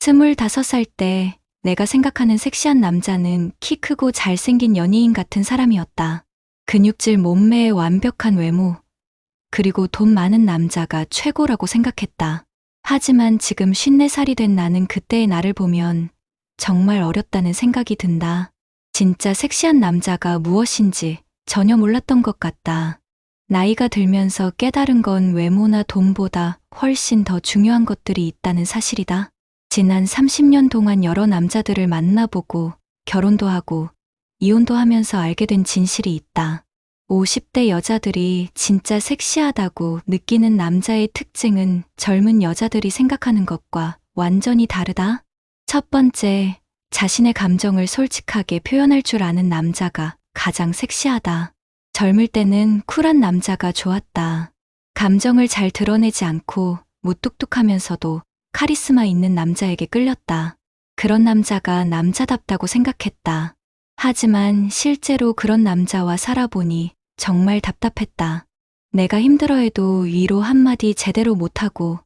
25살 때 내가 생각하는 섹시한 남자는 키 크고 잘생긴 연예인 같은 사람이었다. 근육질 몸매에 완벽한 외모, 그리고 돈 많은 남자가 최고라고 생각했다. 하지만 지금 54살이 된 나는 그때의 나를 보면 정말 어렸다는 생각이 든다. 진짜 섹시한 남자가 무엇인지 전혀 몰랐던 것 같다. 나이가 들면서 깨달은 건 외모나 돈보다 훨씬 더 중요한 것들이 있다는 사실이다. 지난 30년 동안 여러 남자들을 만나보고 결혼도 하고 이혼도 하면서 알게 된 진실이 있다. 50대 여자들이 진짜 섹시하다고 느끼는 남자의 특징은 젊은 여자들이 생각하는 것과 완전히 다르다. 첫 번째, 자신의 감정을 솔직하게 표현할 줄 아는 남자가 가장 섹시하다. 젊을 때는 쿨한 남자가 좋았다. 감정을 잘 드러내지 않고 무뚝뚝하면서도 카리스마 있는 남자에게 끌렸다. 그런 남자가 남자답다고 생각했다. 하지만 실제로 그런 남자와 살아보니 정말 답답했다. 내가 힘들어해도 위로 한마디 제대로 못하고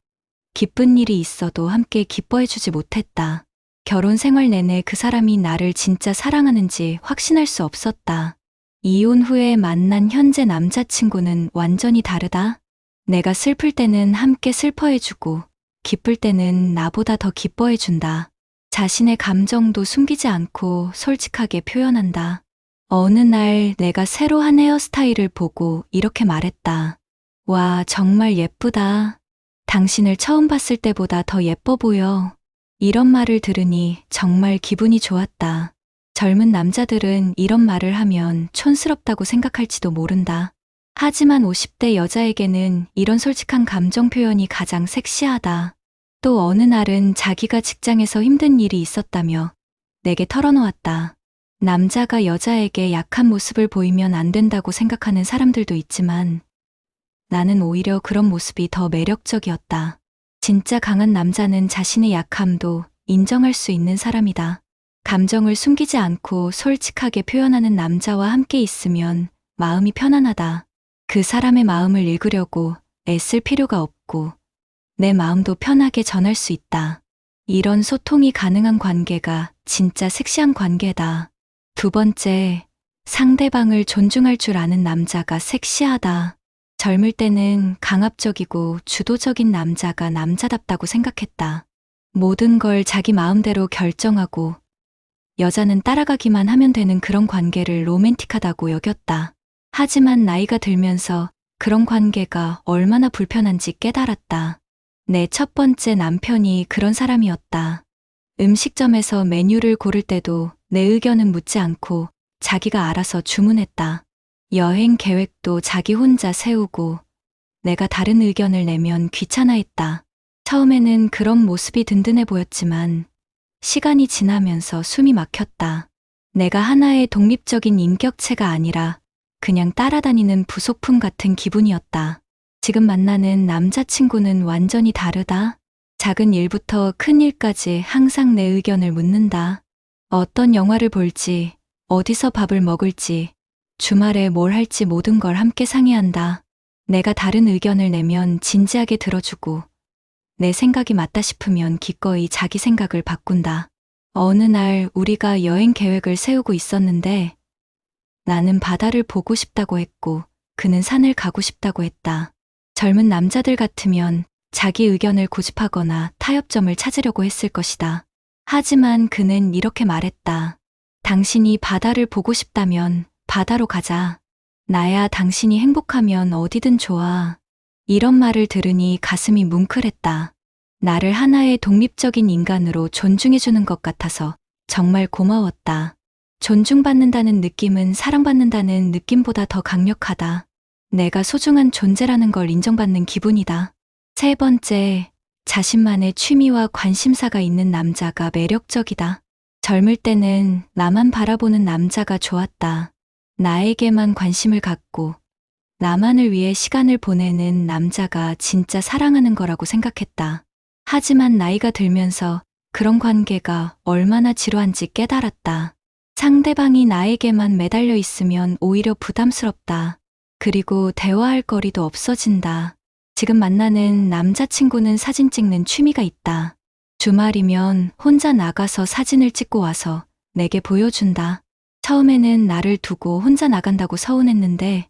기쁜 일이 있어도 함께 기뻐해주지 못했다. 결혼 생활 내내 그 사람이 나를 진짜 사랑하는지 확신할 수 없었다. 이혼 후에 만난 현재 남자친구는 완전히 다르다. 내가 슬플 때는 함께 슬퍼해주고 기쁠 때는 나보다 더 기뻐해준다. 자신의 감정도 숨기지 않고 솔직하게 표현한다. 어느 날 내가 새로 한 헤어스타일을 보고 이렇게 말했다. 와, 정말 예쁘다. 당신을 처음 봤을 때보다 더 예뻐 보여. 이런 말을 들으니 정말 기분이 좋았다. 젊은 남자들은 이런 말을 하면 촌스럽다고 생각할지도 모른다. 하지만 50대 여자에게는 이런 솔직한 감정 표현이 가장 섹시하다. 또 어느 날은 자기가 직장에서 힘든 일이 있었다며 내게 털어놓았다. 남자가 여자에게 약한 모습을 보이면 안 된다고 생각하는 사람들도 있지만 나는 오히려 그런 모습이 더 매력적이었다. 진짜 강한 남자는 자신의 약함도 인정할 수 있는 사람이다. 감정을 숨기지 않고 솔직하게 표현하는 남자와 함께 있으면 마음이 편안하다. 그 사람의 마음을 읽으려고 애쓸 필요가 없고 내 마음도 편하게 전할 수 있다. 이런 소통이 가능한 관계가 진짜 섹시한 관계다. 두 번째, 상대방을 존중할 줄 아는 남자가 섹시하다. 젊을 때는 강압적이고 주도적인 남자가 남자답다고 생각했다. 모든 걸 자기 마음대로 결정하고 여자는 따라가기만 하면 되는 그런 관계를 로맨틱하다고 여겼다. 하지만 나이가 들면서 그런 관계가 얼마나 불편한지 깨달았다. 내 첫 번째 남편이 그런 사람이었다. 음식점에서 메뉴를 고를 때도 내 의견은 묻지 않고 자기가 알아서 주문했다. 여행 계획도 자기 혼자 세우고 내가 다른 의견을 내면 귀찮아했다. 처음에는 그런 모습이 든든해 보였지만 시간이 지나면서 숨이 막혔다. 내가 하나의 독립적인 인격체가 아니라 그냥 따라다니는 부속품 같은 기분이었다. 지금 만나는 남자친구는 완전히 다르다. 작은 일부터 큰 일까지 항상 내 의견을 묻는다. 어떤 영화를 볼지, 어디서 밥을 먹을지, 주말에 뭘 할지 모든 걸 함께 상의한다. 내가 다른 의견을 내면 진지하게 들어주고 내 생각이 맞다 싶으면 기꺼이 자기 생각을 바꾼다. 어느 날 우리가 여행 계획을 세우고 있었는데 나는 바다를 보고 싶다고 했고 그는 산을 가고 싶다고 했다. 젊은 남자들 같으면 자기 의견을 고집하거나 타협점을 찾으려고 했을 것이다. 하지만 그는 이렇게 말했다. 당신이 바다를 보고 싶다면 바다로 가자. 나야 당신이 행복하면 어디든 좋아. 이런 말을 들으니 가슴이 뭉클했다. 나를 하나의 독립적인 인간으로 존중해주는 것 같아서 정말 고마웠다. 존중받는다는 느낌은 사랑받는다는 느낌보다 더 강력하다. 내가 소중한 존재라는 걸 인정받는 기분이다. 세 번째, 자신만의 취미와 관심사가 있는 남자가 매력적이다. 젊을 때는 나만 바라보는 남자가 좋았다. 나에게만 관심을 갖고 나만을 위해 시간을 보내는 남자가 진짜 사랑하는 거라고 생각했다. 하지만 나이가 들면서 그런 관계가 얼마나 지루한지 깨달았다. 상대방이 나에게만 매달려 있으면 오히려 부담스럽다. 그리고 대화할 거리도 없어진다. 지금 만나는 남자친구는 사진 찍는 취미가 있다. 주말이면 혼자 나가서 사진을 찍고 와서 내게 보여준다. 처음에는 나를 두고 혼자 나간다고 서운했는데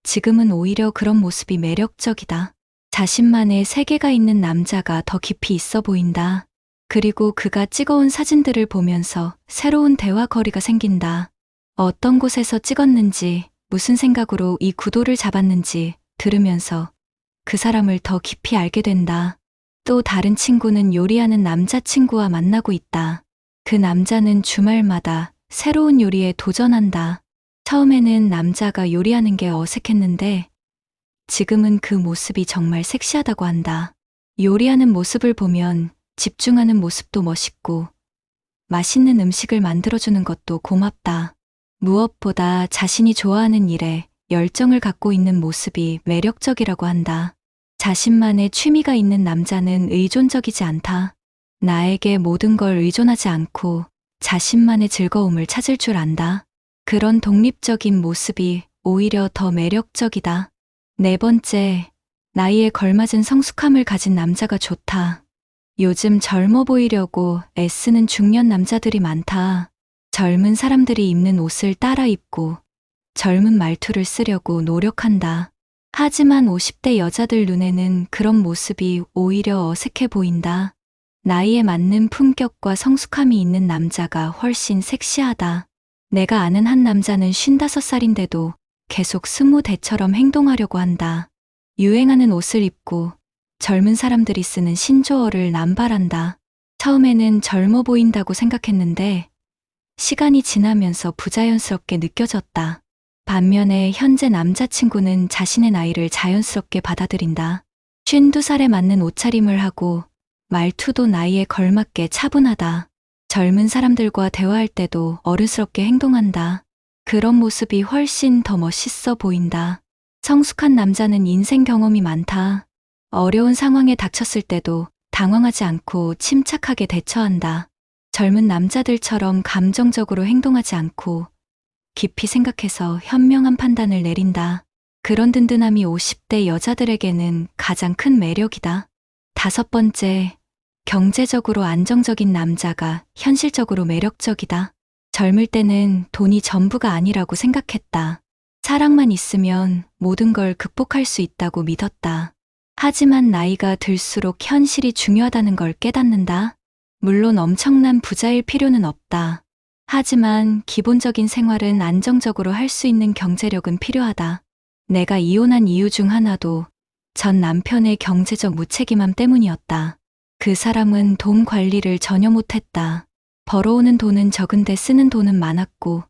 지금은 오히려 그런 모습이 매력적이다. 자신만의 세계가 있는 남자가 더 깊이 있어 보인다. 그리고 그가 찍어온 사진들을 보면서 새로운 대화 거리가 생긴다. 어떤 곳에서 찍었는지, 무슨 생각으로 이 구도를 잡았는지 들으면서 그 사람을 더 깊이 알게 된다. 또 다른 친구는 요리하는 남자친구와 만나고 있다. 그 남자는 주말마다 새로운 요리에 도전한다. 처음에는 남자가 요리하는 게 어색했는데 지금은 그 모습이 정말 섹시하다고 한다. 요리하는 모습을 보면 집중하는 모습도 멋있고 맛있는 음식을 만들어주는 것도 고맙다. 무엇보다 자신이 좋아하는 일에 열정을 갖고 있는 모습이 매력적이라고 한다. 자신만의 취미가 있는 남자는 의존적이지 않다. 나에게 모든 걸 의존하지 않고 자신만의 즐거움을 찾을 줄 안다. 그런 독립적인 모습이 오히려 더 매력적이다. 네 번째, 나이에 걸맞은 성숙함을 가진 남자가 좋다. 요즘 젊어 보이려고 애쓰는 중년 남자들이 많다. 젊은 사람들이 입는 옷을 따라 입고 젊은 말투를 쓰려고 노력한다. 하지만 50대 여자들 눈에는 그런 모습이 오히려 어색해 보인다. 나이에 맞는 품격과 성숙함이 있는 남자가 훨씬 섹시하다. 내가 아는 한 남자는 55살인데도 계속 20대처럼 행동하려고 한다. 유행하는 옷을 입고 젊은 사람들이 쓰는 신조어를 남발한다. 처음에는 젊어 보인다고 생각했는데 시간이 지나면서 부자연스럽게 느껴졌다. 반면에 현재 남자친구는 자신의 나이를 자연스럽게 받아들인다. 52살에 맞는 옷차림을 하고 말투도 나이에 걸맞게 차분하다. 젊은 사람들과 대화할 때도 어른스럽게 행동한다. 그런 모습이 훨씬 더 멋있어 보인다. 성숙한 남자는 인생 경험이 많다. 어려운 상황에 닥쳤을 때도 당황하지 않고 침착하게 대처한다. 젊은 남자들처럼 감정적으로 행동하지 않고 깊이 생각해서 현명한 판단을 내린다. 그런 든든함이 50대 여자들에게는 가장 큰 매력이다. 다섯 번째, 경제적으로 안정적인 남자가 현실적으로 매력적이다. 젊을 때는 돈이 전부가 아니라고 생각했다. 사랑만 있으면 모든 걸 극복할 수 있다고 믿었다. 하지만 나이가 들수록 현실이 중요하다는 걸 깨닫는다. 물론 엄청난 부자일 필요는 없다. 하지만 기본적인 생활은 안정적으로 할 수 있는 경제력은 필요하다. 내가 이혼한 이유 중 하나도 전 남편의 경제적 무책임함 때문이었다. 그 사람은 돈 관리를 전혀 못했다. 벌어오는 돈은 적은데 쓰는 돈은 많았고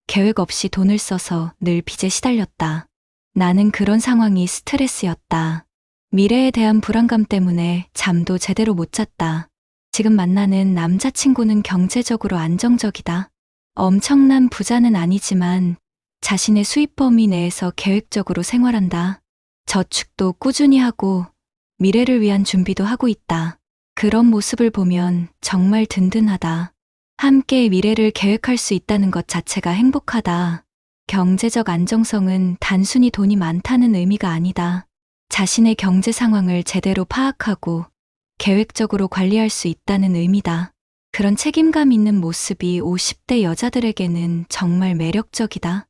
계획 없이 돈을 써서 늘 빚에 시달렸다. 나는 그런 상황이 스트레스였다. 미래에 대한 불안감 때문에 잠도 제대로 못 잤다. 지금 만나는 남자친구는 경제적으로 안정적이다. 엄청난 부자는 아니지만 자신의 수입 범위 내에서 계획적으로 생활한다. 저축도 꾸준히 하고 미래를 위한 준비도 하고 있다. 그런 모습을 보면 정말 든든하다. 함께 미래를 계획할 수 있다는 것 자체가 행복하다. 경제적 안정성은 단순히 돈이 많다는 의미가 아니다. 자신의 경제 상황을 제대로 파악하고 계획적으로 관리할 수 있다는 의미다. 그런 책임감 있는 모습이 50대 여자들에게는 정말 매력적이다.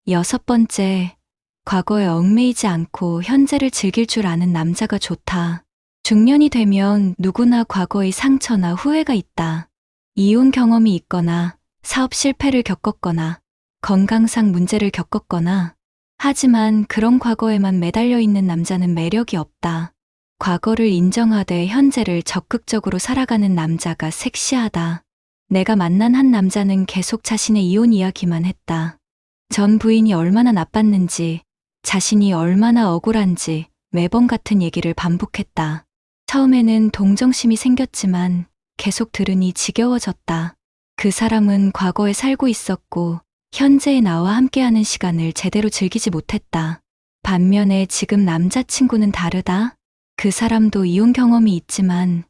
여섯 번째, 과거에 얽매이지 않고 현재를 즐길 줄 아는 남자가 좋다. 중년이 되면 누구나 과거의 상처나 후회가 있다. 이혼 경험이 있거나 사업 실패를 겪었거나 건강상 문제를 겪었거나 하지만 그런 과거에만 매달려 있는 남자는 매력이 없다. 과거를 인정하되 현재를 적극적으로 살아가는 남자가 섹시하다. 내가 만난 한 남자는 계속 자신의 이혼 이야기만 했다. 전 부인이 얼마나 나빴는지, 자신이 얼마나 억울한지 매번 같은 얘기를 반복했다. 처음에는 동정심이 생겼지만 계속 들으니 지겨워졌다. 그 사람은 과거에 살고 있었고 현재의 나와 함께하는 시간을 제대로 즐기지 못했다. 반면에 지금 남자친구는 다르다. 그 사람도 이혼 경험이 있지만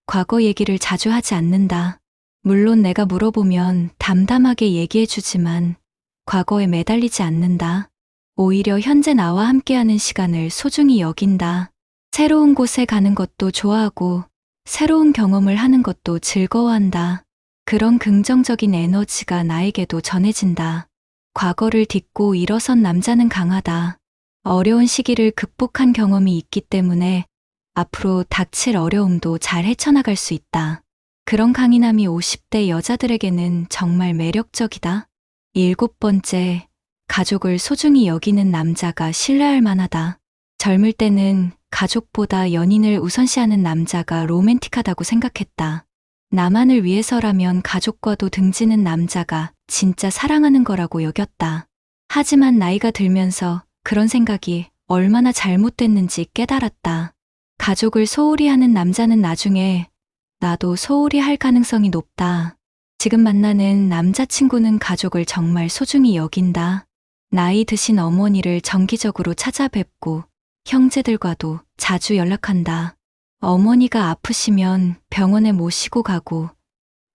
과거 얘기를 자주 하지 않는다. 물론 내가 물어보면 담담하게 얘기해주지만 과거에 매달리지 않는다. 오히려 현재 나와 함께하는 시간을 소중히 여긴다. 새로운 곳에 가는 것도 좋아하고 새로운 경험을 하는 것도 즐거워한다. 그런 긍정적인 에너지가 나에게도 전해진다. 과거를 딛고 일어선 남자는 강하다. 어려운 시기를 극복한 경험이 있기 때문에 앞으로 닥칠 어려움도 잘 헤쳐나갈 수 있다. 그런 강인함이 50대 여자들에게는 정말 매력적이다. 7번째, 가족을 소중히 여기는 남자가 신뢰할 만하다. 젊을 때는 가족보다 연인을 우선시하는 남자가 로맨틱하다고 생각했다. 나만을 위해서라면 가족과도 등지는 남자가 진짜 사랑하는 거라고 여겼다. 하지만 나이가 들면서 그런 생각이 얼마나 잘못됐는지 깨달았다. 가족을 소홀히 하는 남자는 나중에 나도 소홀히 할 가능성이 높다. 지금 만나는 남자친구는 가족을 정말 소중히 여긴다. 나이 드신 어머니를 정기적으로 찾아뵙고 형제들과도 자주 연락한다. 어머니가 아프시면 병원에 모시고 가고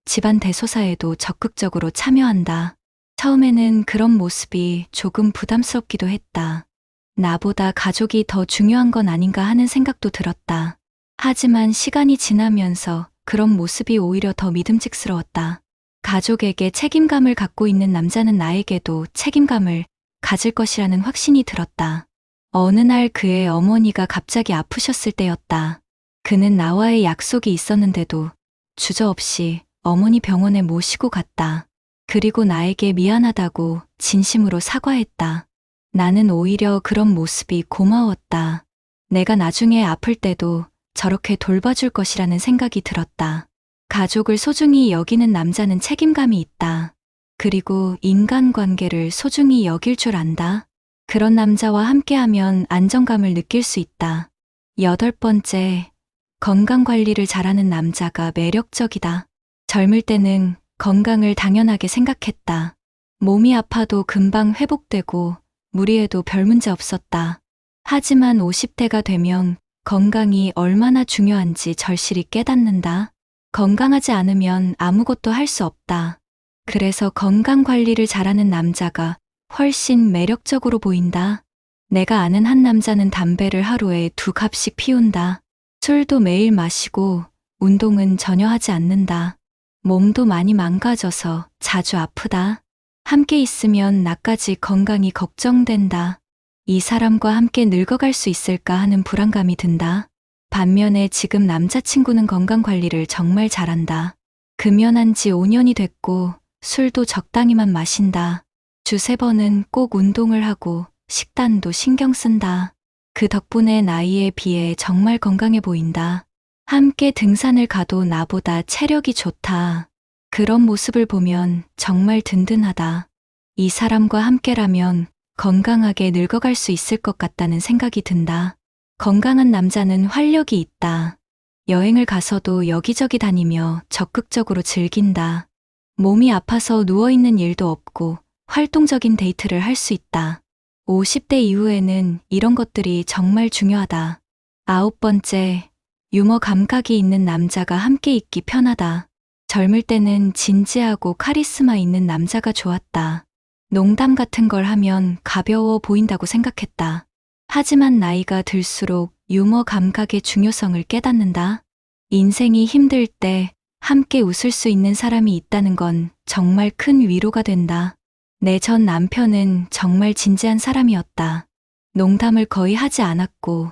집안 대소사에도 적극적으로 참여한다. 처음에는 그런 모습이 조금 부담스럽기도 했다. 나보다 가족이 더 중요한 건 아닌가 하는 생각도 들었다. 하지만 시간이 지나면서 그런 모습이 오히려 더 믿음직스러웠다. 가족에게 책임감을 갖고 있는 남자는 나에게도 책임감을 가질 것이라는 확신이 들었다. 어느 날 그의 어머니가 갑자기 아프셨을 때였다. 그는 나와의 약속이 있었는데도 주저없이 어머니 병원에 모시고 갔다. 그리고 나에게 미안하다고 진심으로 사과했다. 나는 오히려 그런 모습이 고마웠다. 내가 나중에 아플 때도 저렇게 돌봐줄 것이라는 생각이 들었다. 가족을 소중히 여기는 남자는 책임감이 있다. 그리고 인간관계를 소중히 여길 줄 안다. 그런 남자와 함께하면 안정감을 느낄 수 있다. 8번째, 건강관리를 잘하는 남자가 매력적이다. 젊을 때는 건강을 당연하게 생각했다. 몸이 아파도 금방 회복되고 무리해도 별 문제 없었다. 하지만 50대가 되면 건강이 얼마나 중요한지 절실히 깨닫는다. 건강하지 않으면 아무것도 할 수 없다. 그래서 건강 관리를 잘하는 남자가 훨씬 매력적으로 보인다. 내가 아는 한 남자는 담배를 하루에 2갑씩 피운다. 술도 매일 마시고 운동은 전혀 하지 않는다. 몸도 많이 망가져서 자주 아프다. 함께 있으면 나까지 건강이 걱정된다. 이 사람과 함께 늙어갈 수 있을까 하는 불안감이 든다. 반면에 지금 남자친구는 건강관리를 정말 잘한다. 금연한 지 5년이 됐고 술도 적당히만 마신다. 주 3번은 꼭 운동을 하고 식단도 신경 쓴다. 그 덕분에 나이에 비해 정말 건강해 보인다. 함께 등산을 가도 나보다 체력이 좋다. 그런 모습을 보면 정말 든든하다. 이 사람과 함께라면 건강하게 늙어갈 수 있을 것 같다는 생각이 든다. 건강한 남자는 활력이 있다. 여행을 가서도 여기저기 다니며 적극적으로 즐긴다. 몸이 아파서 누워있는 일도 없고 활동적인 데이트를 할 수 있다. 50대 이후에는 이런 것들이 정말 중요하다. 9번째, 유머 감각이 있는 남자가 함께 있기 편하다. 젊을 때는 진지하고 카리스마 있는 남자가 좋았다. 농담 같은 걸 하면 가벼워 보인다고 생각했다. 하지만 나이가 들수록 유머 감각의 중요성을 깨닫는다. 인생이 힘들 때 함께 웃을 수 있는 사람이 있다는 건 정말 큰 위로가 된다. 내 전 남편은 정말 진지한 사람이었다. 농담을 거의 하지 않았고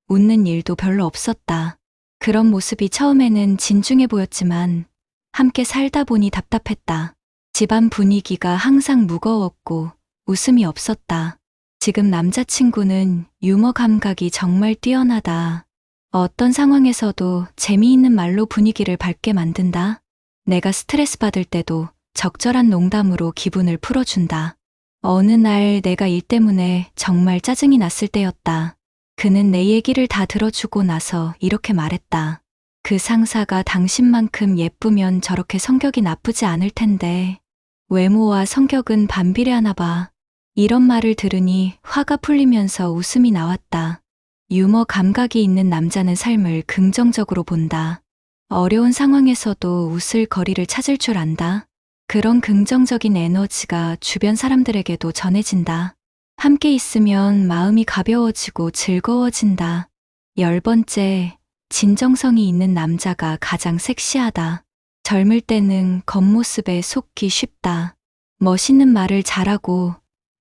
웃는 일도 별로 없었다. 그런 모습이 처음에는 진중해 보였지만 함께 살다 보니 답답했다. 집안 분위기가 항상 무거웠고 웃음이 없었다. 지금 남자친구는 유머 감각이 정말 뛰어나다. 어떤 상황에서도 재미있는 말로 분위기를 밝게 만든다. 내가 스트레스 받을 때도 적절한 농담으로 기분을 풀어준다. 어느 날 내가 일 때문에 정말 짜증이 났을 때였다. 그는 내 얘기를 다 들어주고 나서 이렇게 말했다. 그 상사가 당신만큼 예쁘면 저렇게 성격이 나쁘지 않을 텐데 외모와 성격은 반비례하나 봐. 이런 말을 들으니 화가 풀리면서 웃음이 나왔다. 유머 감각이 있는 남자는 삶을 긍정적으로 본다. 어려운 상황에서도 웃을 거리를 찾을 줄 안다. 그런 긍정적인 에너지가 주변 사람들에게도 전해진다. 함께 있으면 마음이 가벼워지고 즐거워진다. 10번째, 진정성이 있는 남자가 가장 섹시하다. 젊을 때는 겉모습에 속기 쉽다. 멋있는 말을 잘하고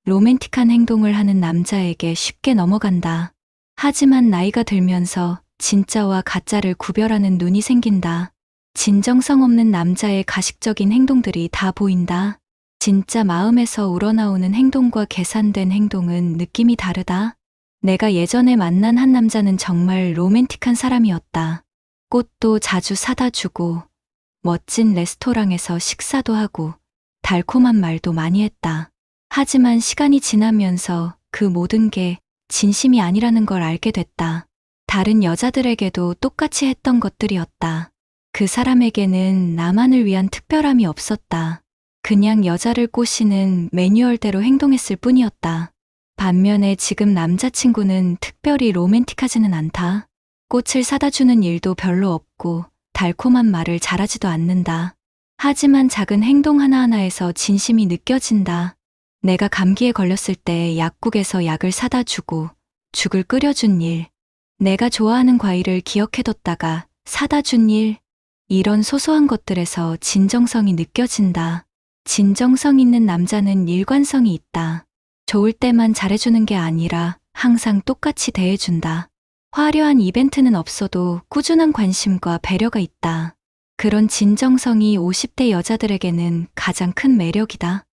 로맨틱한 행동을 하는 남자에게 쉽게 넘어간다. 하지만 나이가 들면서 진짜와 가짜를 구별하는 눈이 생긴다. 진정성 없는 남자의 가식적인 행동들이 다 보인다. 진짜 마음에서 우러나오는 행동과 계산된 행동은 느낌이 다르다. 내가 예전에 만난 한 남자는 정말 로맨틱한 사람이었다. 꽃도 자주 사다 주고, 멋진 레스토랑에서 식사도 하고, 달콤한 말도 많이 했다. 하지만 시간이 지나면서 그 모든 게 진심이 아니라는 걸 알게 됐다. 다른 여자들에게도 똑같이 했던 것들이었다. 그 사람에게는 나만을 위한 특별함이 없었다. 그냥 여자를 꼬시는 매뉴얼대로 행동했을 뿐이었다. 반면에 지금 남자친구는 특별히 로맨틱하지는 않다. 꽃을 사다 주는 일도 별로 없고 달콤한 말을 잘하지도 않는다. 하지만 작은 행동 하나하나에서 진심이 느껴진다. 내가 감기에 걸렸을 때 약국에서 약을 사다 주고 죽을 끓여준 일, 내가 좋아하는 과일을 기억해뒀다가 사다 준 일, 이런 소소한 것들에서 진정성이 느껴진다. 진정성 있는 남자는 일관성이 있다. 좋을 때만 잘해주는 게 아니라 항상 똑같이 대해준다. 화려한 이벤트는 없어도 꾸준한 관심과 배려가 있다. 그런 진정성이 50대 여자들에게는 가장 큰 매력이다.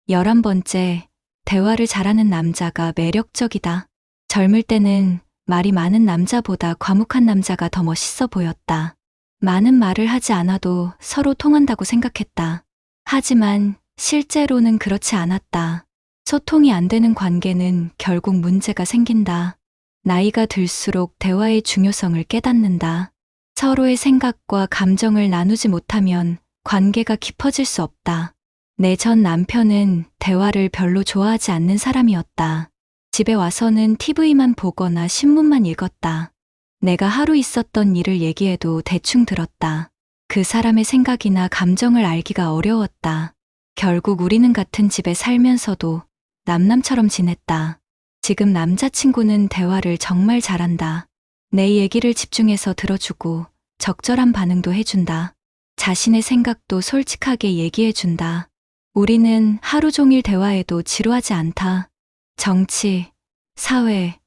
11번째, 대화를 잘하는 남자가 매력적이다. 젊을 때는 말이 많은 남자보다 과묵한 남자가 더 멋있어 보였다. 많은 말을 하지 않아도 서로 통한다고 생각했다. 하지만 실제로는 그렇지 않았다. 소통이 안 되는 관계는 결국 문제가 생긴다. 나이가 들수록 대화의 중요성을 깨닫는다. 서로의 생각과 감정을 나누지 못하면 관계가 깊어질 수 없다. 내 전 남편은 대화를 별로 좋아하지 않는 사람이었다. 집에 와서는 TV만 보거나 신문만 읽었다. 내가 하루 있었던 일을 얘기해도 대충 들었다. 그 사람의 생각이나 감정을 알기가 어려웠다. 결국 우리는 같은 집에 살면서도 남남처럼 지냈다. 지금 남자친구는 대화를 정말 잘한다. 내 얘기를 집중해서 들어주고 적절한 반응도 해준다. 자신의 생각도 솔직하게 얘기해준다. 우리는 하루 종일 대화해도 지루하지 않다. 정치, 사회,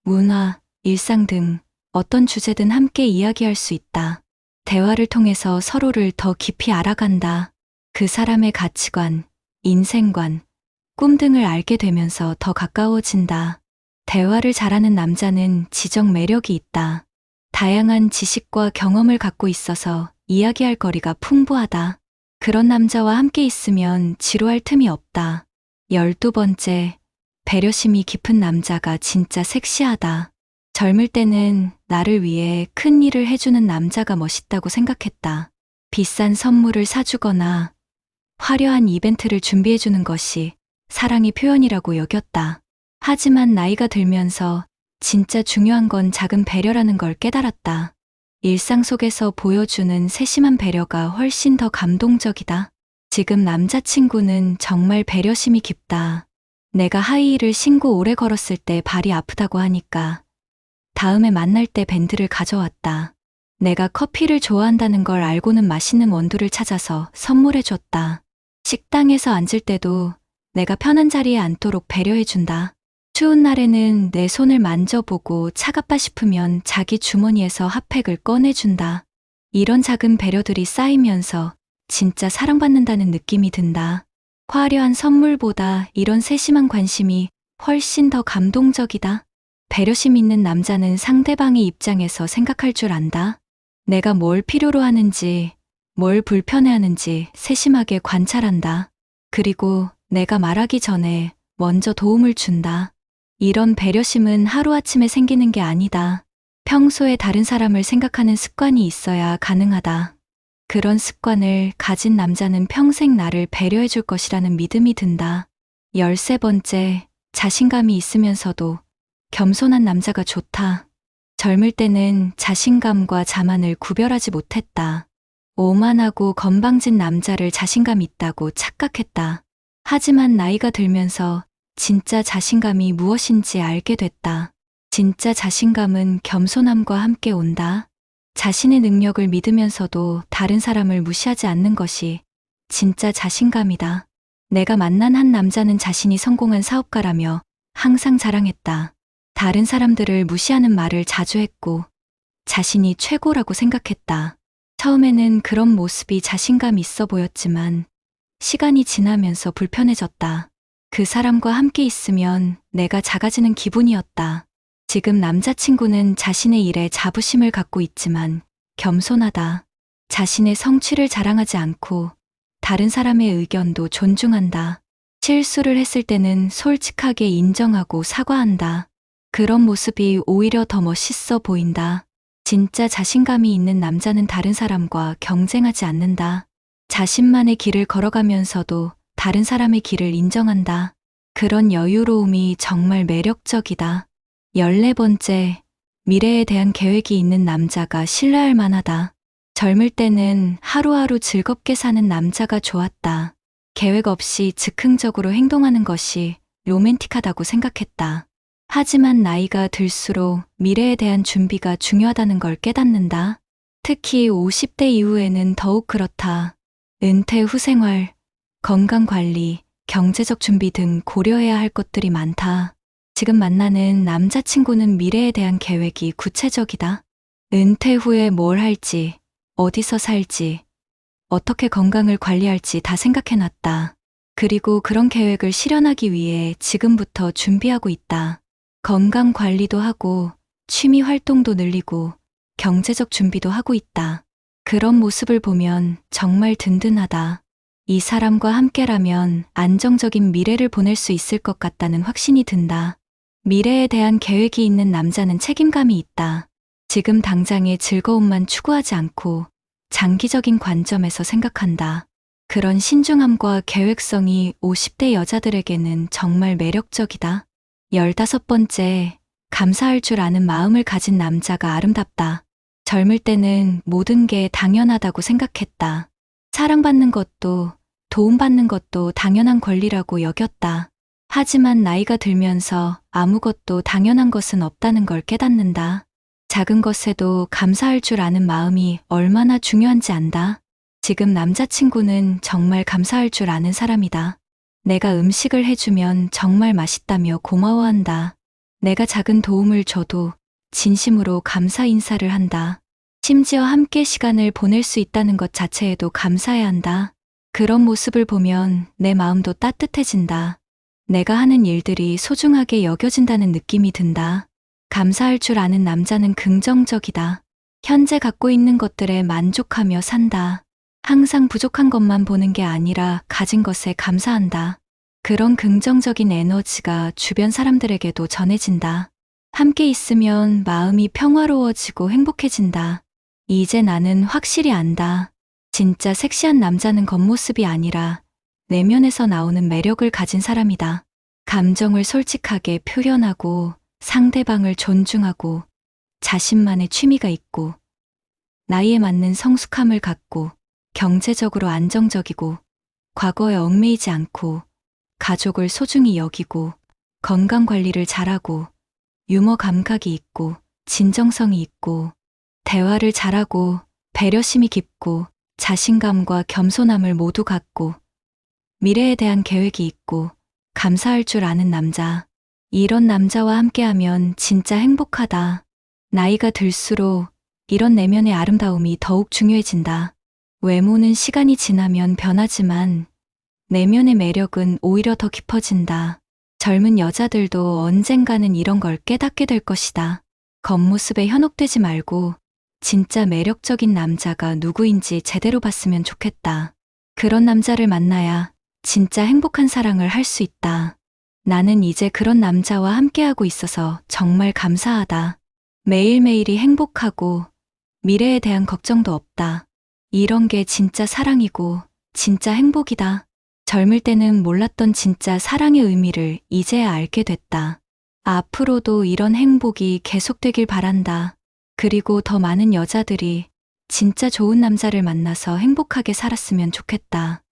문화, 일상 등 어떤 주제든 함께 이야기할 수 있다. 대화를 통해서 서로를 더 깊이 알아간다. 그 사람의 가치관, 인생관, 꿈 등을 알게 되면서 더 가까워진다. 대화를 잘하는 남자는 지적 매력이 있다. 다양한 지식과 경험을 갖고 있어서 이야기할 거리가 풍부하다. 그런 남자와 함께 있으면 지루할 틈이 없다. 12번째, 배려심이 깊은 남자가 진짜 섹시하다. 젊을 때는 나를 위해 큰 일을 해주는 남자가 멋있다고 생각했다. 비싼 선물을 사주거나 화려한 이벤트를 준비해주는 것이 사랑의 표현이라고 여겼다. 하지만 나이가 들면서 진짜 중요한 건 작은 배려라는 걸 깨달았다. 일상 속에서 보여주는 세심한 배려가 훨씬 더 감동적이다. 지금 남자친구는 정말 배려심이 깊다. 내가 하이힐을 신고 오래 걸었을 때 발이 아프다고 하니까 다음에 만날 때 밴드를 가져왔다. 내가 커피를 좋아한다는 걸 알고는 맛있는 원두를 찾아서 선물해줬다. 식당에서 앉을 때도 내가 편한 자리에 앉도록 배려해준다. 추운 날에는 내 손을 만져보고 차갑다 싶으면 자기 주머니에서 핫팩을 꺼내준다. 이런 작은 배려들이 쌓이면서 진짜 사랑받는다는 느낌이 든다. 화려한 선물보다 이런 세심한 관심이 훨씬 더 감동적이다. 배려심 있는 남자는 상대방의 입장에서 생각할 줄 안다. 내가 뭘 필요로 하는지, 뭘 불편해하는지 세심하게 관찰한다. 그리고 내가 말하기 전에 먼저 도움을 준다. 이런 배려심은 하루아침에 생기는 게 아니다. 평소에 다른 사람을 생각하는 습관이 있어야 가능하다. 그런 습관을 가진 남자는 평생 나를 배려해 줄 것이라는 믿음이 든다. 13번째, 자신감이 있으면서도 겸손한 남자가 좋다. 젊을 때는 자신감과 자만을 구별하지 못했다. 오만하고 건방진 남자를 자신감 있다고 착각했다. 하지만 나이가 들면서 진짜 자신감이 무엇인지 알게 됐다. 진짜 자신감은 겸손함과 함께 온다. 자신의 능력을 믿으면서도 다른 사람을 무시하지 않는 것이 진짜 자신감이다. 내가 만난 한 남자는 자신이 성공한 사업가라며 항상 자랑했다. 다른 사람들을 무시하는 말을 자주 했고 자신이 최고라고 생각했다. 처음에는 그런 모습이 자신감 있어 보였지만 시간이 지나면서 불편해졌다. 그 사람과 함께 있으면 내가 작아지는 기분이었다. 지금 남자친구는 자신의 일에 자부심을 갖고 있지만 겸손하다. 자신의 성취를 자랑하지 않고 다른 사람의 의견도 존중한다. 실수를 했을 때는 솔직하게 인정하고 사과한다. 그런 모습이 오히려 더 멋있어 보인다. 진짜 자신감이 있는 남자는 다른 사람과 경쟁하지 않는다. 자신만의 길을 걸어가면서도 다른 사람의 길을 인정한다. 그런 여유로움이 정말 매력적이다. 14번째, 미래에 대한 계획이 있는 남자가 신뢰할 만하다. 젊을 때는 하루하루 즐겁게 사는 남자가 좋았다. 계획 없이 즉흥적으로 행동하는 것이 로맨틱하다고 생각했다. 하지만 나이가 들수록 미래에 대한 준비가 중요하다는 걸 깨닫는다. 특히 50대 이후에는 더욱 그렇다. 은퇴 후 생활, 건강관리, 경제적 준비 등 고려해야 할 것들이 많다. 지금 만나는 남자친구는 미래에 대한 계획이 구체적이다. 은퇴 후에 뭘 할지, 어디서 살지, 어떻게 건강을 관리할지 다 생각해놨다. 그리고 그런 계획을 실현하기 위해 지금부터 준비하고 있다. 건강 관리도 하고, 취미 활동도 늘리고, 경제적 준비도 하고 있다. 그런 모습을 보면 정말 든든하다. 이 사람과 함께라면 안정적인 미래를 보낼 수 있을 것 같다는 확신이 든다. 미래에 대한 계획이 있는 남자는 책임감이 있다. 지금 당장의 즐거움만 추구하지 않고 장기적인 관점에서 생각한다. 그런 신중함과 계획성이 50대 여자들에게는 정말 매력적이다. 15번째, 감사할 줄 아는 마음을 가진 남자가 아름답다. 젊을 때는 모든 게 당연하다고 생각했다. 사랑받는 것도 도움받는 것도 당연한 권리라고 여겼다. 하지만 나이가 들면서 아무것도 당연한 것은 없다는 걸 깨닫는다. 작은 것에도 감사할 줄 아는 마음이 얼마나 중요한지 안다. 지금 남자친구는 정말 감사할 줄 아는 사람이다. 내가 음식을 해주면 정말 맛있다며 고마워한다. 내가 작은 도움을 줘도 진심으로 감사 인사를 한다. 심지어 함께 시간을 보낼 수 있다는 것 자체에도 감사해야 한다. 그런 모습을 보면 내 마음도 따뜻해진다. 내가 하는 일들이 소중하게 여겨진다는 느낌이 든다. 감사할 줄 아는 남자는 긍정적이다. 현재 갖고 있는 것들에 만족하며 산다. 항상 부족한 것만 보는 게 아니라 가진 것에 감사한다. 그런 긍정적인 에너지가 주변 사람들에게도 전해진다. 함께 있으면 마음이 평화로워지고 행복해진다. 이제 나는 확실히 안다. 진짜 섹시한 남자는 겉모습이 아니라 내면에서 나오는 매력을 가진 사람이다. 감정을 솔직하게 표현하고 상대방을 존중하고 자신만의 취미가 있고 나이에 맞는 성숙함을 갖고 경제적으로 안정적이고 과거에 얽매이지 않고 가족을 소중히 여기고 건강관리를 잘하고 유머 감각이 있고 진정성이 있고 대화를 잘하고 배려심이 깊고 자신감과 겸손함을 모두 갖고 미래에 대한 계획이 있고 감사할 줄 아는 남자. 이런 남자와 함께하면 진짜 행복하다. 나이가 들수록 이런 내면의 아름다움이 더욱 중요해진다. 외모는 시간이 지나면 변하지만 내면의 매력은 오히려 더 깊어진다. 젊은 여자들도 언젠가는 이런 걸 깨닫게 될 것이다. 겉모습에 현혹되지 말고 진짜 매력적인 남자가 누구인지 제대로 봤으면 좋겠다. 그런 남자를 만나야 진짜 행복한 사랑을 할 수 있다. 나는 이제 그런 남자와 함께하고 있어서 정말 감사하다. 매일매일이 행복하고 미래에 대한 걱정도 없다. 이런 게 진짜 사랑이고 진짜 행복이다. 젊을 때는 몰랐던 진짜 사랑의 의미를 이제야 알게 됐다. 앞으로도 이런 행복이 계속되길 바란다. 그리고 더 많은 여자들이 진짜 좋은 남자를 만나서 행복하게 살았으면 좋겠다.